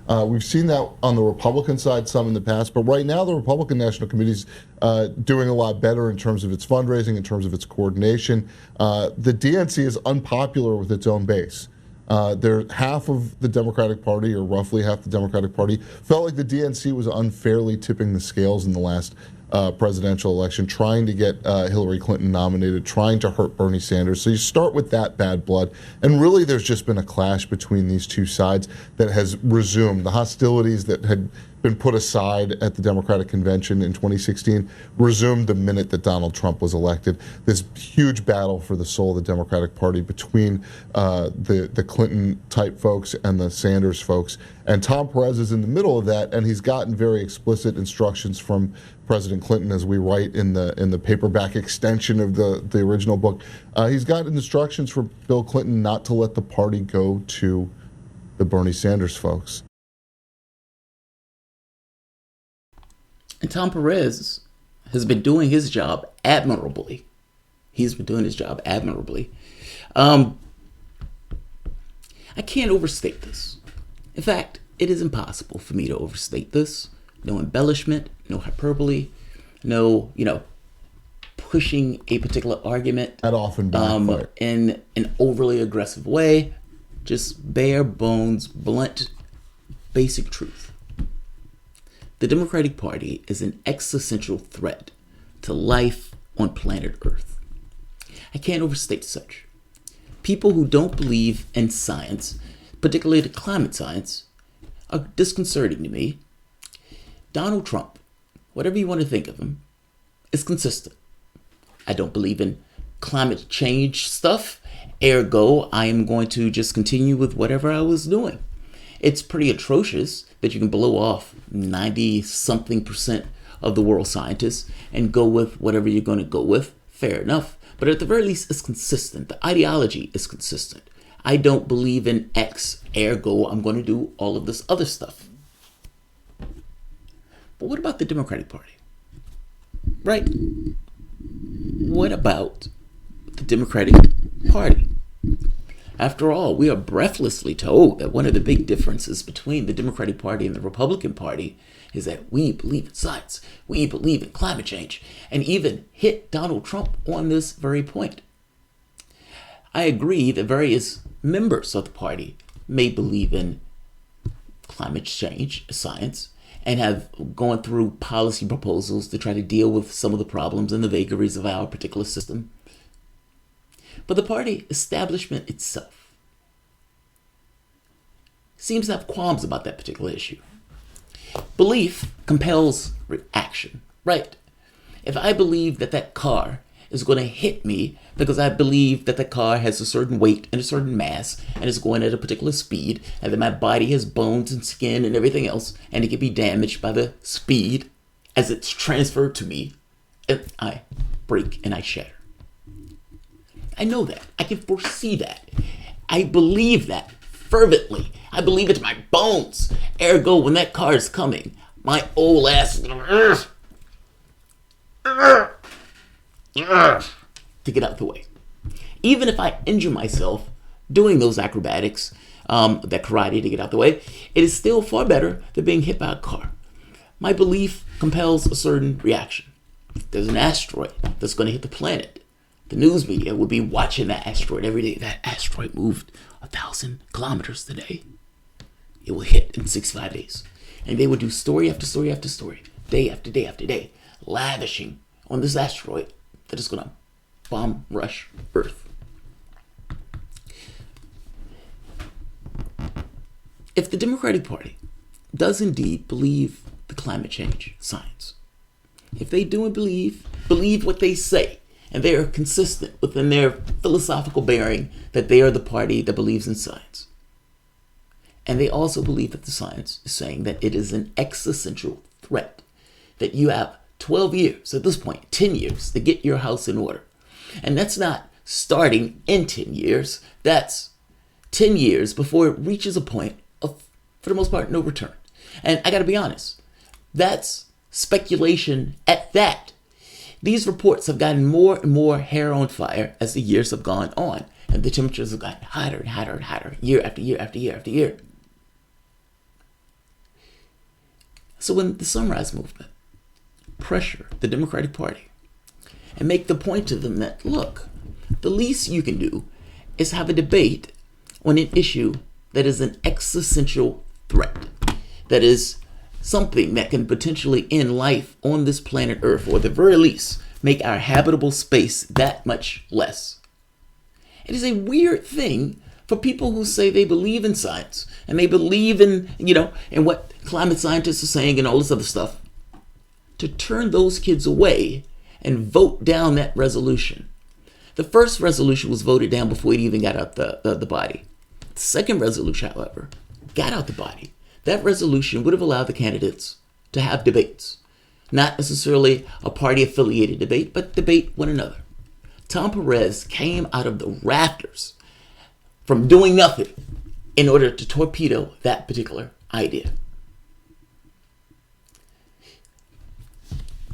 We've seen that on the Republican side some in the past, but right now the Republican National Committee is doing a lot better in terms of its fundraising, in terms of its coordination. The DNC is unpopular with its own base. Half of the Democratic Party, or roughly half the Democratic Party, felt like the DNC was unfairly tipping the scales in the last presidential election, trying to get Hillary Clinton nominated, trying to hurt Bernie Sanders. So you start with that bad blood. And really, there's just been a clash between these two sides that has resumed. The hostilities that had been put aside at the Democratic Convention in 2016 resumed the minute that Donald Trump was elected. This huge battle for the soul of the Democratic Party between the Clinton-type folks and the Sanders folks. And Tom Perez is in the middle of that, and he's gotten very explicit instructions from President Clinton, as we write in the paperback extension of the original book. He's gotten instructions from Bill Clinton not to let the party go to the Bernie Sanders folks. And Tom Perez has been doing his job admirably. He's been doing his job admirably. I can't overstate this. In fact, it is impossible for me to overstate this. No embellishment, no hyperbole, no, pushing a particular argument That often backfire. in an overly aggressive way. Just bare bones, blunt, basic truth. The Democratic Party is an existential threat to life on planet Earth. I can't overstate such. People who don't believe in science, particularly the climate science, are disconcerting to me. Donald Trump, whatever you want to think of him, is consistent. I don't believe in climate change stuff, ergo, I am going to just continue with whatever I was doing. It's pretty atrocious that you can blow off 90-something% of the world scientists and go with whatever you're going to go with. Fair enough. But at the very least, it's consistent. The ideology is consistent. I don't believe in X, ergo, I'm going to do all of this other stuff. But what about the Democratic Party? Right? What about the Democratic Party? After all, we are breathlessly told that one of the big differences between the Democratic Party and the Republican Party is that we believe in science, we believe in climate change, and even hit Donald Trump on this very point. I agree that various members of the party may believe in climate change, science, and have gone through policy proposals to try to deal with some of the problems and the vagaries of our particular system. But the party establishment itself seems to have qualms about that particular issue. Belief compels reaction, right? If I believe that that car is going to hit me because I believe that the car has a certain weight and a certain mass and is going at a particular speed, and that my body has bones and skin and everything else, and it can be damaged by the speed as it's transferred to me, and I break and I shatter. I know that. I can foresee that. I believe that fervently. I believe it to my bones. Ergo, when that car is coming, my old ass is gonna to get out of the way. Even if I injure myself doing those acrobatics, that karate to get out the way, it is still far better than being hit by a car. My belief compels a certain reaction. If there's an asteroid that's going to hit the planet, the news media will be watching that asteroid every day. That asteroid moved 1,000 kilometers today. It will hit in 65 days. And they will do story after story after story, day after day after day, lavishing on this asteroid that is going to bomb rush Earth. If the Democratic Party does indeed believe the climate change science, if they do believe what they say, and they are consistent within their philosophical bearing that they are the party that believes in science, and they also believe that the science is saying that it is an existential threat, that you have 12 years, at this point, 10 years to get your house in order. And that's not starting in 10 years. That's 10 years before it reaches a point of, for the most part, no return. And I got to be honest, that's speculation at that. These reports have gotten more and more hair on fire as the years have gone on. And the temperatures have gotten hotter and hotter and hotter, year after year after year after year. So when the Sunrise Movement pressure the Democratic Party and make the point to them that, look, the least you can do is have a debate on an issue that is an existential threat, that is something that can potentially end life on this planet Earth, or at the very least, make our habitable space that much less. It is a weird thing for people who say they believe in science and they believe in, in what climate scientists are saying and all this other stuff, to turn those kids away and vote down that resolution. The first resolution was voted down before it even got out the body. The second resolution, however, got out the body. That resolution would have allowed the candidates to have debates. Not necessarily a party-affiliated debate, but debate one another. Tom Perez came out of the rafters from doing nothing in order to torpedo that particular idea.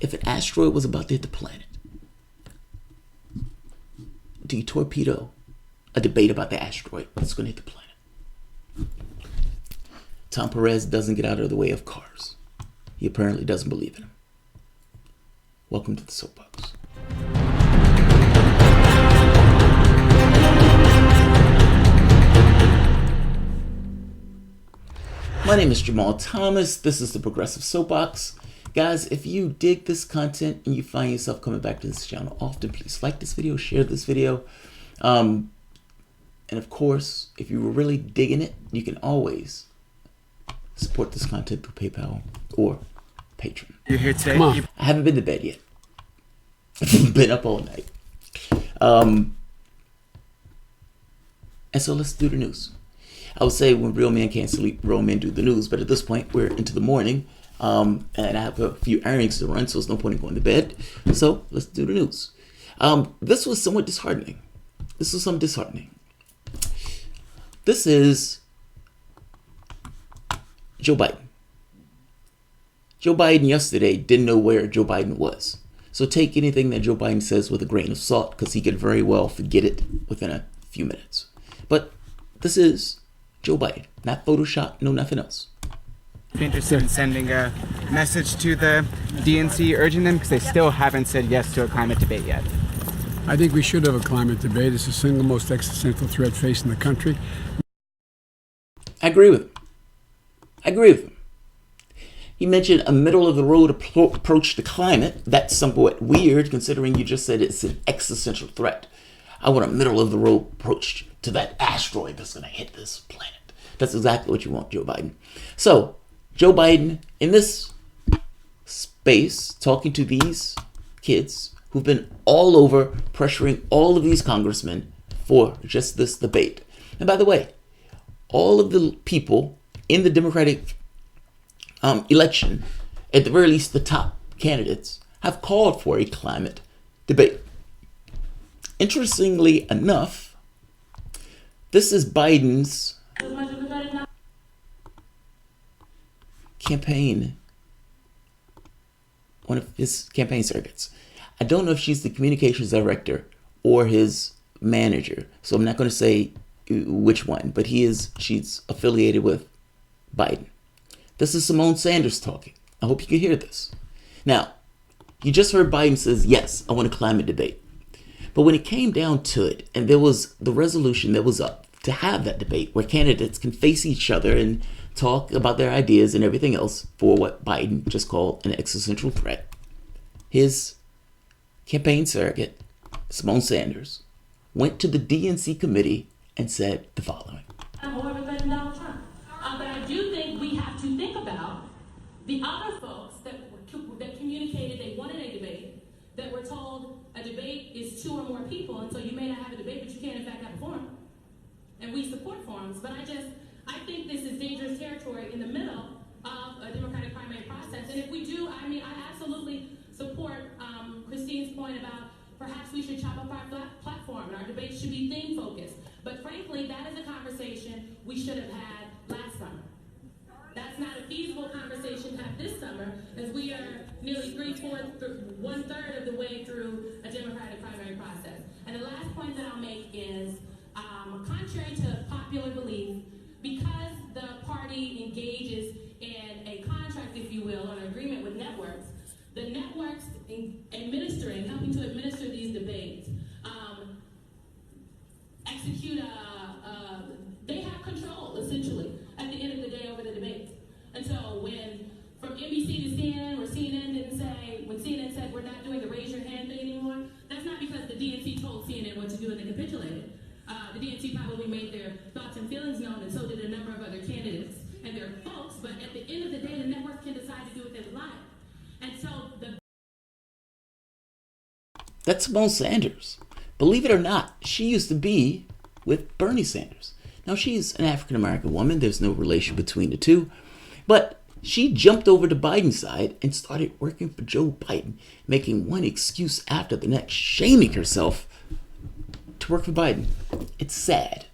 If an asteroid was about to hit the planet, do you torpedo a debate about the asteroid that's going to hit the planet? Tom Perez doesn't get out of the way of cars. He apparently doesn't believe in them. Welcome to the Soapbox. My name is Jamarl Thomas. This is the Progressive Soapbox. Guys, if you dig this content and you find yourself coming back to this channel often, please like this video, share this video. And of course, if you were really digging it, you can always support this content through PayPal or Patreon. You're here today? I haven't been to bed yet. I've been up all night. And so let's do the news. I would say when real men can't sleep, real men do the news. But at this point, we're into the morning. And I have a few errands to run, so there's no point in going to bed. So let's do the news. This was somewhat disheartening. This is Joe Biden. Joe Biden yesterday didn't know where Joe Biden was. So take anything that Joe Biden says with a grain of salt, because he could very well forget it within a few minutes. But this is Joe Biden, not Photoshop, no nothing else. Interested in sending a message to the DNC urging them, because they still haven't said yes to a climate debate yet. I think we should have a climate debate. It's the single most existential threat facing the country. I agree with him. He mentioned a middle-of-the-road approach to climate. That's somewhat weird, considering you just said it's an existential threat. I want a middle-of-the-road approach to that asteroid that's going to hit this planet. That's exactly what you want, Joe Biden. So, Joe Biden, in this space, talking to these kids who've been all over pressuring all of these congressmen for just this debate. And by the way, all of the people in the Democratic election, at the very least the top candidates, have called for a climate debate. Interestingly enough, this is Biden's campaign, one of his campaign surrogates. I don't know if she's the communications director or his manager, so I'm not going to say which one, but she's affiliated with Biden. This is Simone Sanders talking. I hope you can hear this. Now, you just heard Biden says, yes, I want a climate debate. But when it came down to it, and there was the resolution that was up to have that debate where candidates can face each other and talk about their ideas and everything else for what Biden just called an existential threat, his campaign surrogate, Simone Sanders, went to the DNC committee and said the following. I'm more than Donald Trump. But I do think we have to think about the other folks that communicated they wanted a debate, that were told a debate is 2 or more people, and so you may not have a debate, but you can in fact have a forum. And we support forums, but I think this is dangerous territory in the middle of a Democratic primary process. And if we do, I absolutely support Christine's point about perhaps we should chop up our platform and our debates should be theme focused. But frankly, that is a conversation we should have had last summer. That's not a feasible conversation to have this summer, as we are nearly 1/3 of the way through a Democratic primary process. And the last point that I'll make is, contrary to popular belief, because the party engages in a contract, if you will, The networks helping to administer these debates, they have control, essentially, at the end of the day over the debates. And so when, from NBC to CNN, where CNN didn't say, when CNN said we're not doing the raise your hand thing anymore, that's not because the DNC told CNN what to do and they capitulated. The DNC probably made their thoughts and feelings known, and so did a number of other candidates and their folks, but at the end of the day, the networks can decide to do what they would like. And so That's Simone Sanders. Believe it or not, she used to be with Bernie Sanders. Now, she's an African-American woman. There's no relation between the two. But she jumped over to Biden's side and started working for Joe Biden, making one excuse after the next, shaming herself to work for Biden. It's sad,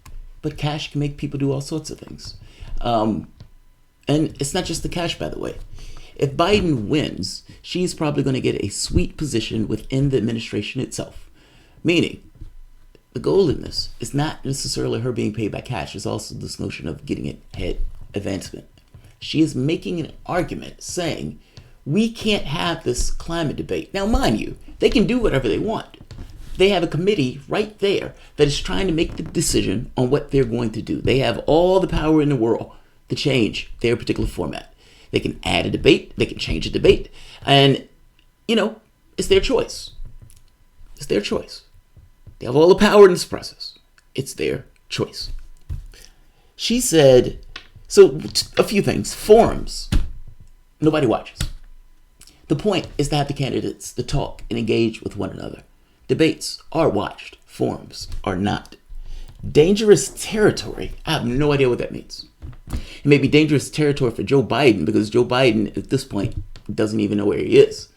but cash can make people do all sorts of things. And it's not just the cash, by the way. If Biden wins, she's probably going to get a sweet position within the administration itself. Meaning, the goal in this is not necessarily her being paid by cash. It's also this notion of getting a head advancement. She is making an argument saying, we can't have this climate debate. Now, mind you, they can do whatever they want. They have a committee right there that is trying to make the decision on what they're going to do. They have all the power in the world to change their particular format. They can add a debate. They can change a debate. And, it's their choice. It's their choice. They have all the power in this process. It's their choice. She said, so a few things. Forums, nobody watches. The point is to have the candidates to talk and engage with one another. Debates are watched. Forums are not. Dangerous territory, I have no idea what that means. It may be dangerous territory for Joe Biden because Joe Biden at this point doesn't even know where he is.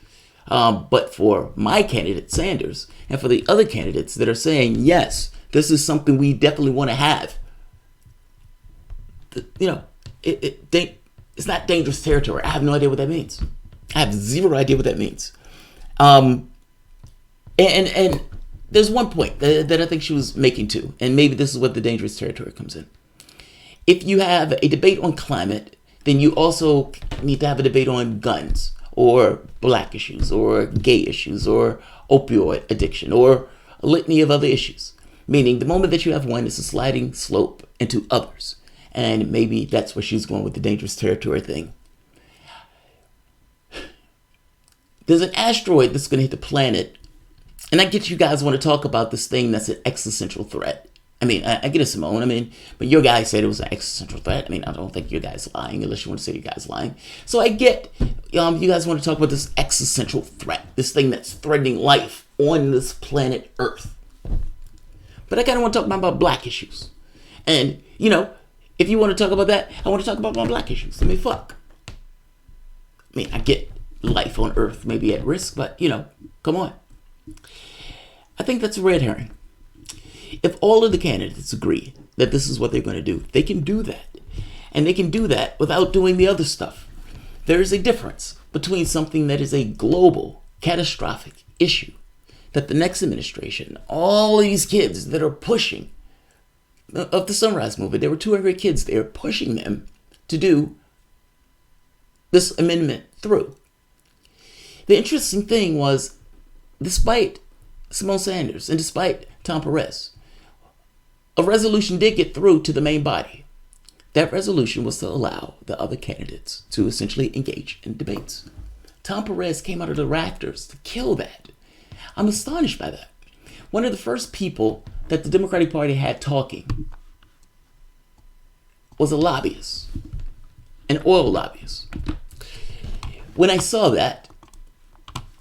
But for my candidate, Sanders, and for the other candidates that are saying, yes, this is something we definitely want to have, it's not dangerous territory. I have no idea what that means. I have zero idea what that means. And there's one point that I think she was making too, and maybe this is what the dangerous territory comes in. If you have a debate on climate, then you also need to have a debate on guns, or black issues, or gay issues, or opioid addiction, or a litany of other issues. Meaning the moment that you have one, it's a sliding slope into others. And maybe that's where she's going with the dangerous territory thing. There's an asteroid that's going to hit the planet. And I get you guys want to talk about this thing that's an existential threat. I get it, Simone. But your guy said it was an existential threat. I don't think your guy's lying, unless you want to say your guy's lying. So I get you guys want to talk about this existential threat, this thing that's threatening life on this planet Earth. But I kind of want to talk about black issues. And, if you want to talk about that, I want to talk about my black issues. Fuck. I get life on Earth may be at risk, but, come on. I think that's a red herring. If all of the candidates agree that this is what they're going to do, they can do that. And they can do that without doing the other stuff. There is a difference between something that is a global, catastrophic issue that the next administration, all these kids that are pushing, of the Sunrise Movement, there were 200 kids there pushing them to do this amendment through. The interesting thing was, despite Simone Sanders and despite Tom Perez, a resolution did get through to the main body. That resolution was to allow the other candidates to essentially engage in debates. Tom Perez came out of the rafters to kill that. I'm astonished by that. One of the first people that the Democratic Party had talking was a lobbyist, an oil lobbyist. When I saw that,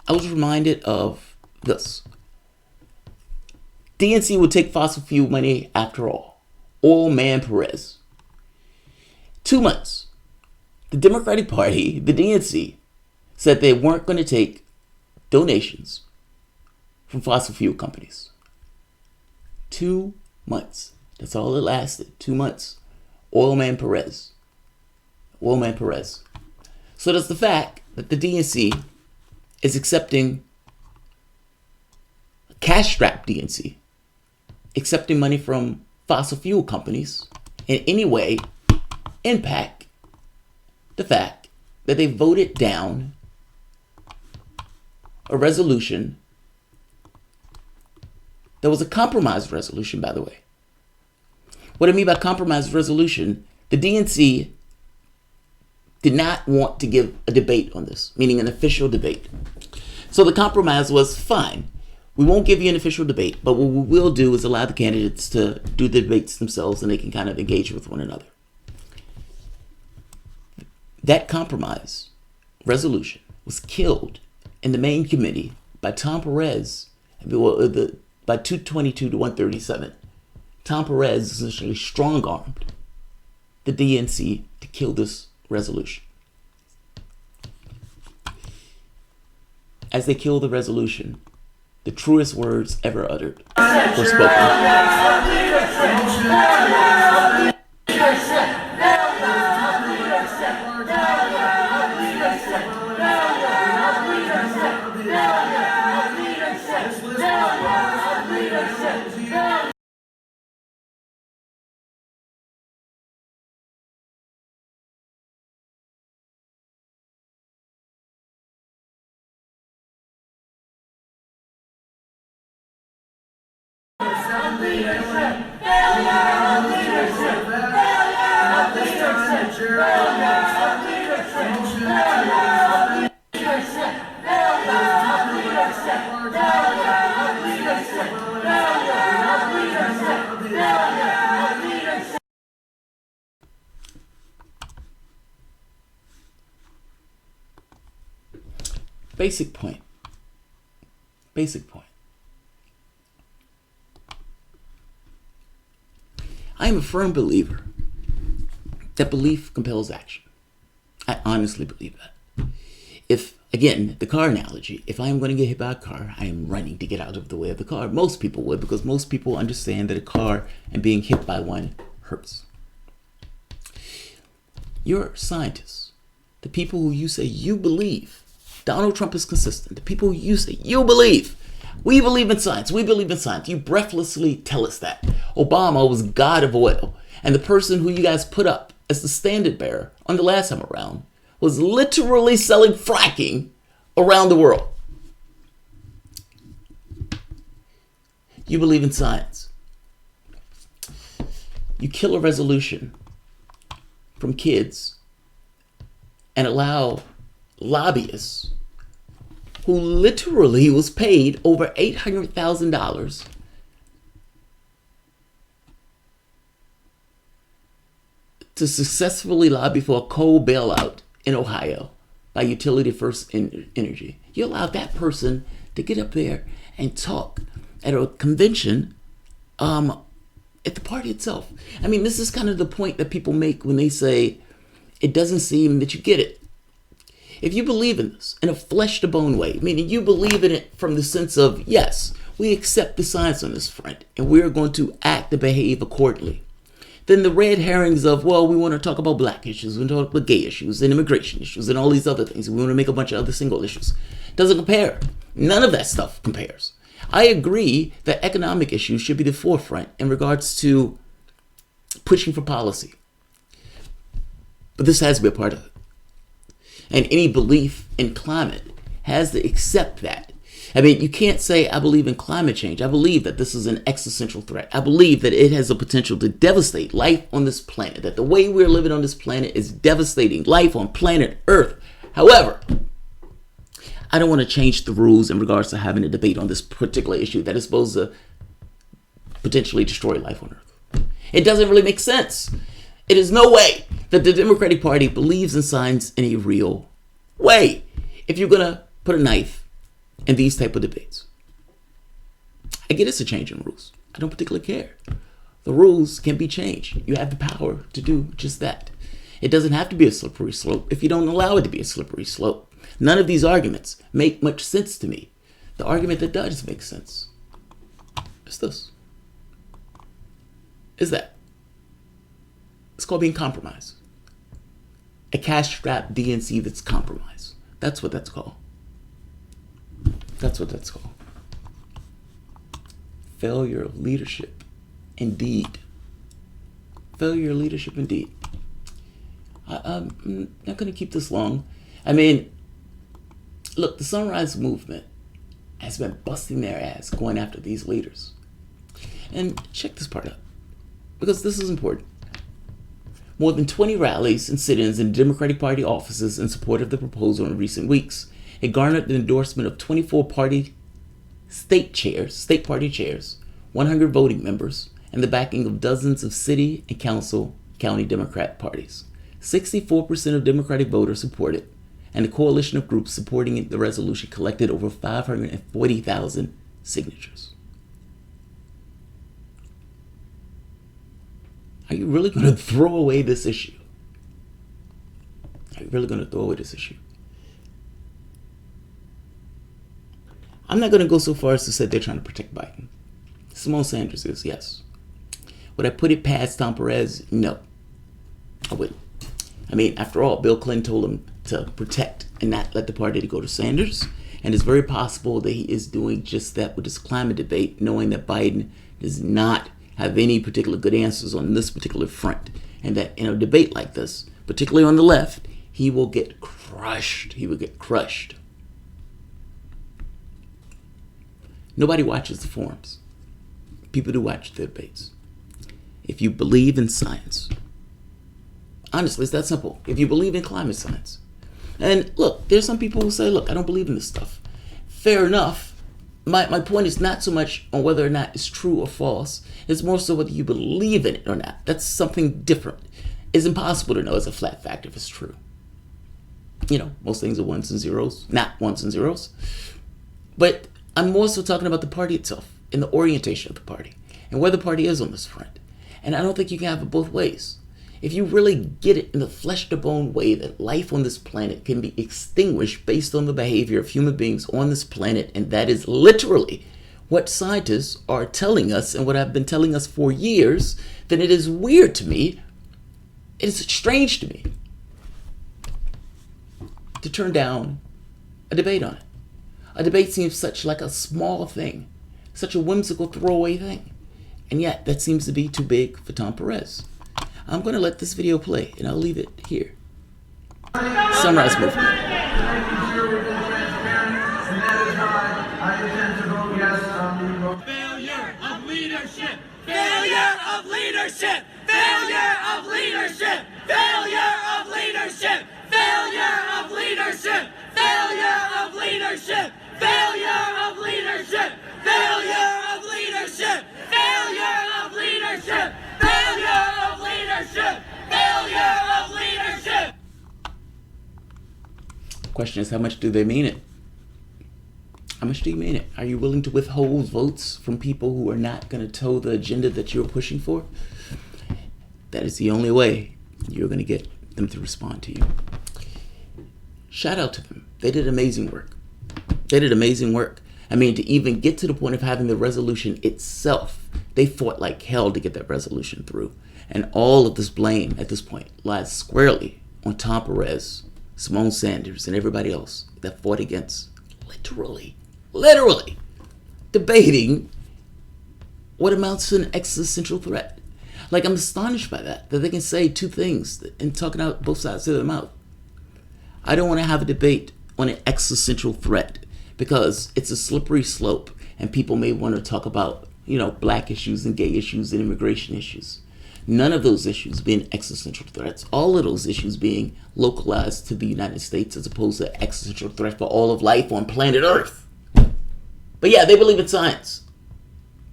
I was reminded of this. DNC would take fossil fuel money after all. Oil man Perez. 2 months. The Democratic Party, the DNC, said they weren't going to take donations from fossil fuel companies. 2 months. That's all it lasted. 2 months. Oil man Perez. Oil man Perez. So does the fact that the DNC is accepting cash-strapped DNC, accepting money from fossil fuel companies, in any way impact the fact that they voted down a resolution that was a compromised resolution, by the way. What I mean by compromised resolution, the DNC did not want to give a debate on this, meaning an official debate. So the compromise was, fine, we won't give you an official debate, but what we will do is allow the candidates to do the debates themselves and they can kind of engage with one another. That compromise resolution was killed in the main committee by Tom Perez, by 222 to 137. Tom Perez essentially strong-armed the DNC to kill this resolution. As they killed the resolution, the truest words ever uttered were spoken. Basic point. I am a firm believer that belief compels action. I honestly believe that. If, again, the car analogy, if I am going to get hit by a car, I am running to get out of the way of the car. Most people would, because most people understand that a car and being hit by one hurts. You're scientists, the people who you say you believe. Donald Trump is consistent. The people who you say you believe. We believe in science. We believe in science. You breathlessly tell us that. Obama was god of oil. And the person who you guys put up as the standard bearer on the last time around was literally selling fracking around the world. You believe in science. You kill a resolution from kids and allow lobbyists who literally was paid over $800,000 to successfully lobby for a coal bailout in Ohio by Utility First Energy. You allowed that person to get up there and talk at a convention at the party itself. I mean, this is kind of the point that people make when they say, it doesn't seem that you get it. If you believe in this in a flesh-to-bone way, meaning you believe in it from the sense of, yes, we accept the science on this front, and we're going to act and behave accordingly, then the red herrings of, well, we want to talk about black issues, we want to talk about gay issues, and immigration issues, and all these other things, we want to make a bunch of other single issues, doesn't compare. None of that stuff compares. I agree that economic issues should be the forefront in regards to pushing for policy. But this has to be a part of it. And any belief in climate has to accept that. I mean, you can't say, I believe in climate change. I believe that this is an existential threat. I believe that it has the potential to devastate life on this planet, that the way we're living on this planet is devastating life on planet Earth. However, I don't want to change the rules in regards to having a debate on this particular issue that is supposed to potentially destroy life on Earth. It doesn't really make sense. It is no way that the Democratic Party believes in science in a real way. If you're going to put a knife in these type of debates, I get it's a change in rules. I don't particularly care. The rules can be changed. You have the power to do just that. It doesn't have to be a slippery slope if you don't allow it to be a slippery slope. None of these arguments make much sense to me. The argument that does make sense is this. Is that. It's called being compromised. A cash-strapped DNC that's compromised. That's what that's called. That's what that's called. Failure of leadership, indeed. Failure of leadership, indeed. I'm not going to keep this long. I mean, look, the Sunrise Movement has been busting their ass going after these leaders. And check this part out, because this is important. More than 20 rallies and sit-ins in Democratic Party offices in support of the proposal in recent weeks. It garnered the endorsement of 24 state party chairs, 100 voting members, and the backing of dozens of city and county Democrat parties. 64% of Democratic voters support it, and the coalition of groups supporting the resolution collected over 540,000 signatures. Are you really going to throw away this issue? Are you really going to throw away this issue? I'm not going to go so far as to say they're trying to protect Biden. Simone Sanders is, yes. Would I put it past Tom Perez? No, I wouldn't. I mean, after all, Bill Clinton told him to protect and not let the party go to Sanders. And it's very possible that he is doing just that with this climate debate, knowing that Biden does not have any particular good answers on this particular front. And that in a debate like this, particularly on the left, he will get crushed. He will get crushed. Nobody watches the forums. People do watch the debates. If you believe in science, honestly, it's that simple. If you believe in climate science, and look, there's some people who say, look, I don't believe in this stuff. Fair enough. My point is not so much on whether or not it's true or false. It's more so whether you believe in it or not. That's something different. It's impossible to know as a flat fact if it's true. You know, most things are ones and zeros, not ones and zeros. But I'm more so talking about the party itself and the orientation of the party and where the party is on this front. And I don't think you can have it both ways. If you really get it in the flesh-to-bone way that life on this planet can be extinguished based on the behavior of human beings on this planet, and that is literally what scientists are telling us and what I've been telling us for years, then it is weird to me, it is strange to me to turn down a debate on it. A debate seems such like a small thing, such a whimsical throwaway thing, and yet that seems to be too big for Tom Perez. I'm going to let this video play, and I'll leave it here. Sunrise Movement. Failure of leadership! Failure of leadership! Failure of leadership! Failure of leadership! Failure of leadership! Failure of leadership! Failure of leadership! Failure of leadership! Failure of leadership! Failure of leadership! Failure of leadership! Question is, how much do they mean it? How much do you mean it? Are you willing to withhold votes from people who are not going to toe the agenda that you're pushing for? That is the only way you're going to get them to respond to you. Shout out to them. They did amazing work. They did amazing work. I mean, to even get to the point of having the resolution itself, they fought like hell to get that resolution through. And all of this blame at this point lies squarely on Tom Perez, Simone Sanders, and everybody else that fought against literally debating what amounts to an existential threat. Like, I'm astonished by that they can say two things and talking out both sides of their mouth. I don't want to have a debate on an existential threat because it's a slippery slope and people may want to talk about, black issues and gay issues and immigration issues. None of those issues being existential threats. All of those issues being localized to the United States as opposed to existential threat for all of life on planet Earth. But yeah, they believe in science.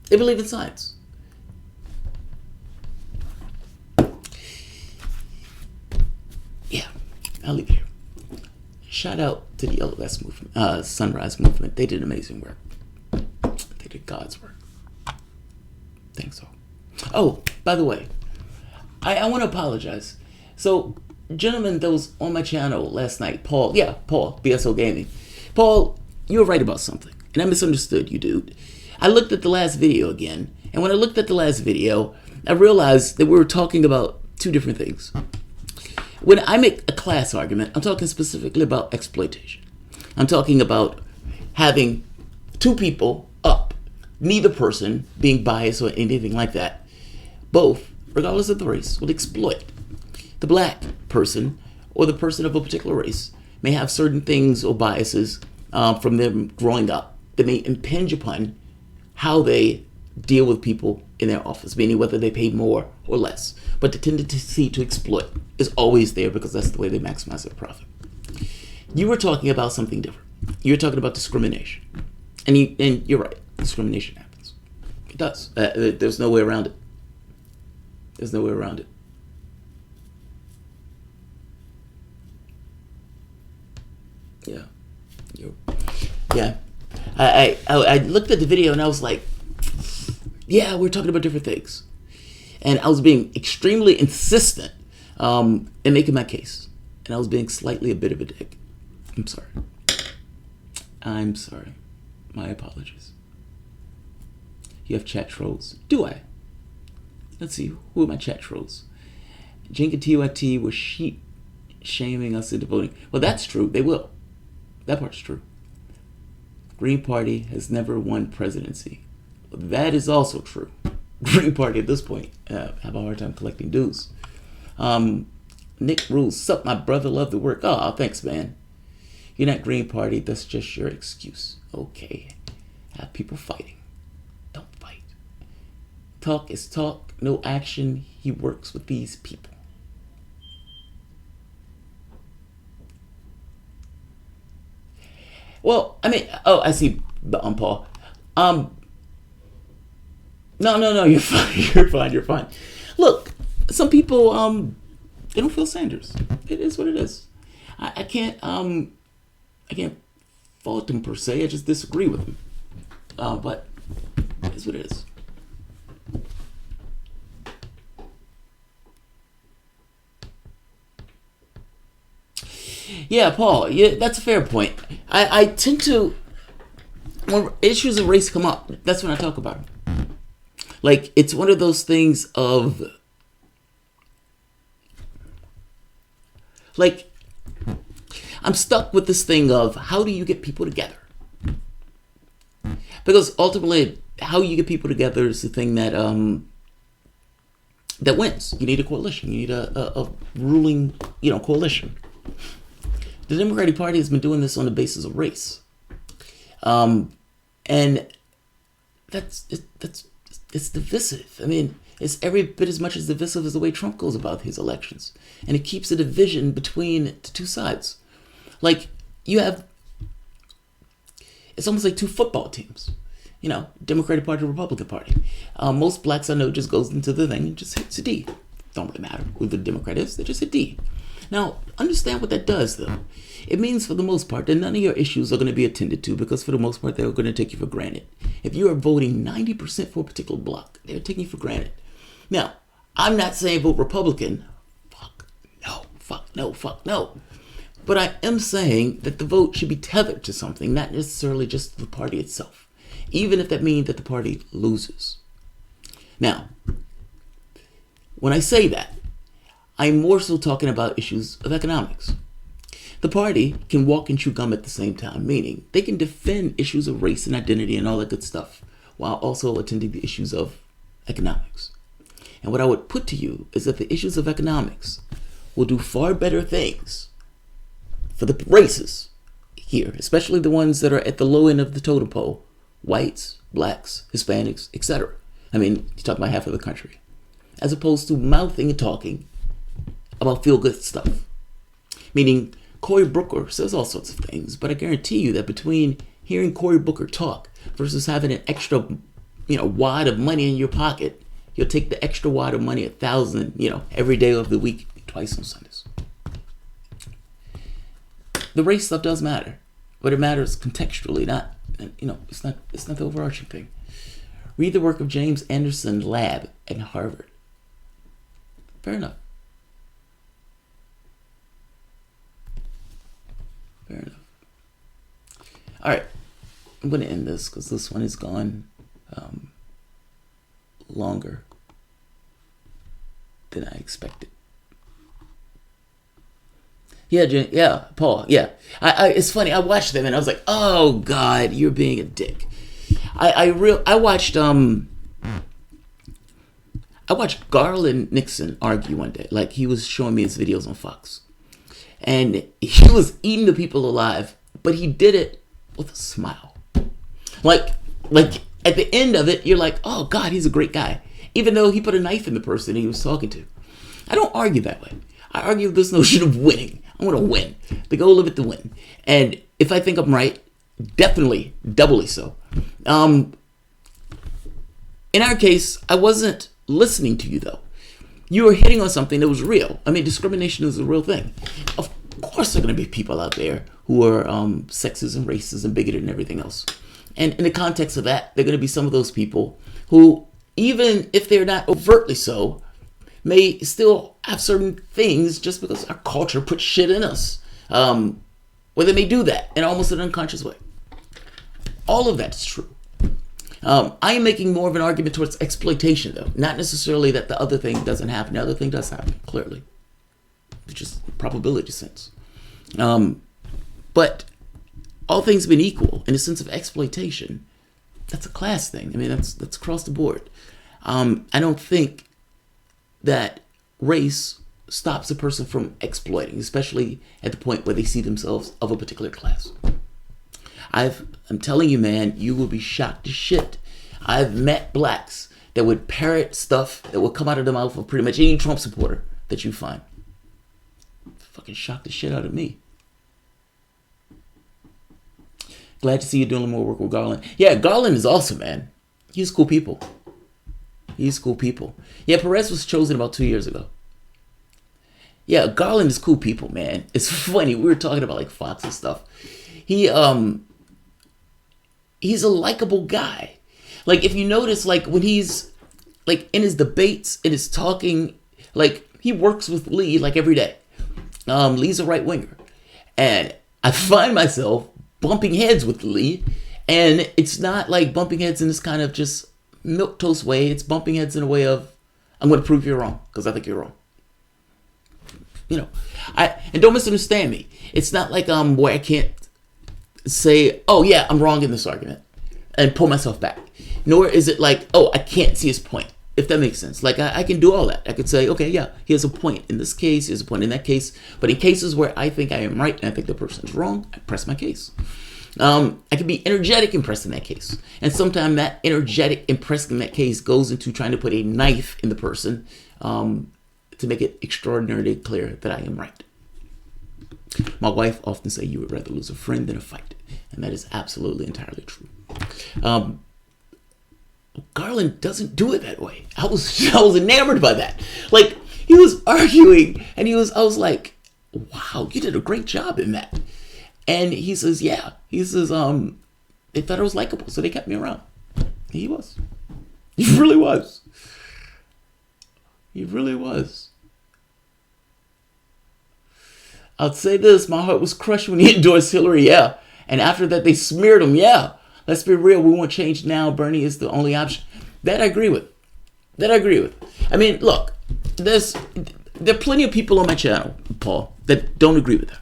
They believe in science. Yeah, I'll leave it here. Shout out to the LOS movement, Sunrise Movement. They did amazing work. They did God's work. Thanks all. Oh, by the way, I want to apologize. So, gentlemen that was on my channel last night, Paul, BSO Gaming. Paul, you were right about something, and I misunderstood you, dude. I looked at the last video again, and when I looked at the last video, I realized that we were talking about two different things. When I make a class argument, I'm talking specifically about exploitation. I'm talking about having two people up, neither person being biased or anything like that. Both, regardless of the race, will exploit. The black person or the person of a particular race may have certain things or biases from them growing up that may impinge upon how they deal with people in their office, meaning whether they pay more or less. But the tendency to exploit is always there because that's the way they maximize their profit. You were talking about something different. You were talking about discrimination. And you're right, discrimination happens. It does. There's no way around it. There's no way around it. Yeah. Yeah. I looked at the video and I was like, yeah, we're talking about different things. And I was being extremely insistent in making my case. And I was being slightly a bit of a dick. I'm sorry. My apologies. You have chat trolls. Do I? Let's see. Who are my chat trolls? Jink and TYT were sheep shaming us into voting. Well, that's true. They will. That part's true. Green Party has never won presidency. That is also true. Green Party at this point have a hard time collecting dues. Nick Rules, sup, my brother, love the work. Oh, thanks, man. You're not Green Party, that's just your excuse. Okay. Have people fighting. Don't fight. Talk is talk, no action. He works with these people. Well, I mean, oh, I see, Paul. No, you're fine. You're fine. Look, some people, they don't feel Sanders. It is what it is. I can't fault them per se. I just disagree with them. But it's what it is. Yeah, Paul. Yeah, that's a fair point. I tend to, when issues of race come up, that's when I talk about it. Like, it's one of those things of, like, I'm stuck with this thing of how do you get people together? Because ultimately, how you get people together is the thing that that wins. You need a coalition. You need a ruling, coalition. The Democratic Party has been doing this on the basis of race, and it's divisive. I mean, it's every bit as much as divisive as the way Trump goes about his elections, and it keeps a division between the two sides. Like, you have, it's almost like two football teams, Democratic Party, Republican Party. Most blacks I know just goes into the thing and just hits a D. Don't really matter who the Democrat is, they just hit D. Now, understand what that does, though. It means, for the most part, that none of your issues are going to be attended to because, for the most part, they're going to take you for granted. If you are voting 90% for a particular block, they're taking you for granted. Now, I'm not saying vote Republican. Fuck no. But I am saying that the vote should be tethered to something, not necessarily just the party itself, even if that means that the party loses. Now, when I say that, I'm more so talking about issues of economics. The party can walk and chew gum at the same time, meaning they can defend issues of race and identity and all that good stuff while also attending the issues of economics. And what I would put to you is that the issues of economics will do far better things for the races here, especially the ones that are at the low end of the totem pole, whites, blacks, Hispanics, etc. I mean, you talk about half of the country, as opposed to mouthing and talking about feel-good stuff. Meaning, Cory Booker says all sorts of things, but I guarantee you that between hearing Cory Booker talk versus having an extra, wad of money in your pocket, you'll take the extra wad of money, 1,000, every day of the week, twice on Sundays. The race stuff does matter, but it matters contextually, not, it's not the overarching thing. Read the work of James Anderson Lab at Harvard. Fair enough. All right, I'm going to end this because this one is gone longer than I expected. Yeah, Paul. Yeah, it's funny. I watched them and I was like, "Oh God, you're being a dick." I watched Garland Nixon argue one day. Like, he was showing me his videos on Fox, and he was eating the people alive, but he did it with a smile. Like at the end of it, you're like, oh God, he's a great guy. Even though he put a knife in the person he was talking to. I don't argue that way. I argue this notion of winning. I want to win. The goal of it to win. And if I think I'm right, definitely, doubly so. In our case, I wasn't listening to you though. You were hitting on something that was real. I mean, discrimination is a real thing. Of course there are going to be people out there who are sexist and racist and bigoted and everything else. And in the context of that, there are going to be some of those people who, even if they're not overtly so, may still have certain things just because our culture puts shit in us. Where they may do that in almost an unconscious way. All of that is true. I am making more of an argument towards exploitation, though. Not necessarily that the other thing doesn't happen. The other thing does happen, clearly. It's just probability sense. But all things being equal, in a sense of exploitation, that's a class thing. I mean, that's across the board. I don't think that race stops a person from exploiting, especially at the point where they see themselves of a particular class. I'm telling you, man, you will be shocked to shit. I've met blacks that would parrot stuff that would come out of the mouth of pretty much any Trump supporter that you find. Fucking shocked the shit out of me. Glad to see you doing more work with Garland. Yeah, Garland is awesome, man. He's cool people. Yeah, Perez was chosen about 2 years ago. Yeah, Garland is cool people, man. It's funny. We were talking about like Fox and stuff. He's a likable guy. Like if you notice, like when he's like in his debates, in his talking, like he works with Lee like every day. Lee's a right winger, and I find myself bumping heads with Lee, and it's not like bumping heads in this kind of just milquetoast way. It's bumping heads in a way of, I'm going to prove you're wrong because I think you're wrong. You know, and don't misunderstand me. It's not like where I can't say, oh yeah, I'm wrong in this argument and pull myself back. Nor is it like, oh, I can't see his point, if that makes sense. Like I can do all that. I could say, okay, yeah, he has a point in this case, he has a point in that case. But in cases where I think I am right and I think the person's wrong, I press my case. I can be energetic in pressing that case. And sometimes that energetic in pressing that case goes into trying to put a knife in the person to make it extraordinarily clear that I am right. My wife often say you would rather lose a friend than a fight. And that is absolutely entirely true. Garland doesn't do it that way. I was enamored by that. Like he was arguing and I was like, wow, you did a great job in that. And he says, yeah. He says, they thought I was likable, so they kept me around. He was. He really was. He really was. I'll say this, my heart was crushed when he endorsed Hillary, yeah. And after that, they smeared him, yeah. Let's be real, we want change now. Bernie is the only option. That I agree with. I mean, look, there are plenty of people on my channel, Paul, that don't agree with that.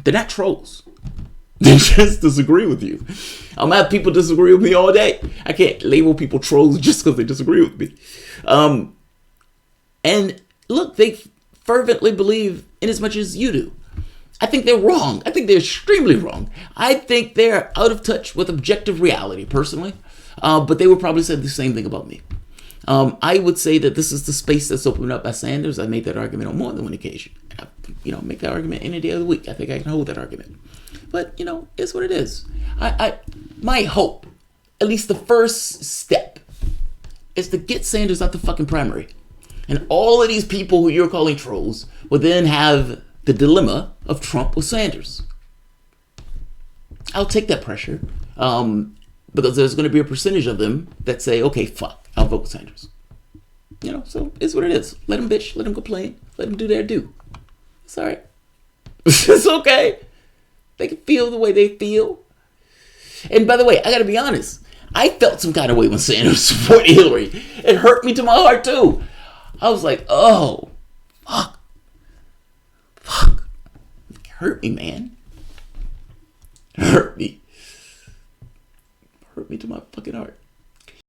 They're not trolls. They just disagree with you. I'm gonna have people disagree with me all day. I can't label people trolls just because they disagree with me. And look, they fervently believe in as much as you do. I think they're wrong. I think they're extremely wrong. I think they're out of touch with objective reality, personally. But they would probably say the same thing about me. I would say that this is the space that's opened up by Sanders. I made that argument on more than one occasion. I, make that argument any day of the week. I think I can hold that argument. But, it's what it is. My hope, at least the first step, is to get Sanders out the fucking primary. And all of these people who you're calling trolls will then have the dilemma of Trump or Sanders. I'll take that pressure because there's going to be a percentage of them that say, okay, fuck, I'll vote with Sanders. So it's what it is. Let them bitch, let them complain, let them do their due. It's all right. It's okay. They can feel the way they feel. And by the way, I got to be honest. I felt some kind of way when Sanders supported Hillary. It hurt me to my heart too. I was like, oh, fuck. It hurt me, man. It hurt me. It hurt me to my fucking heart.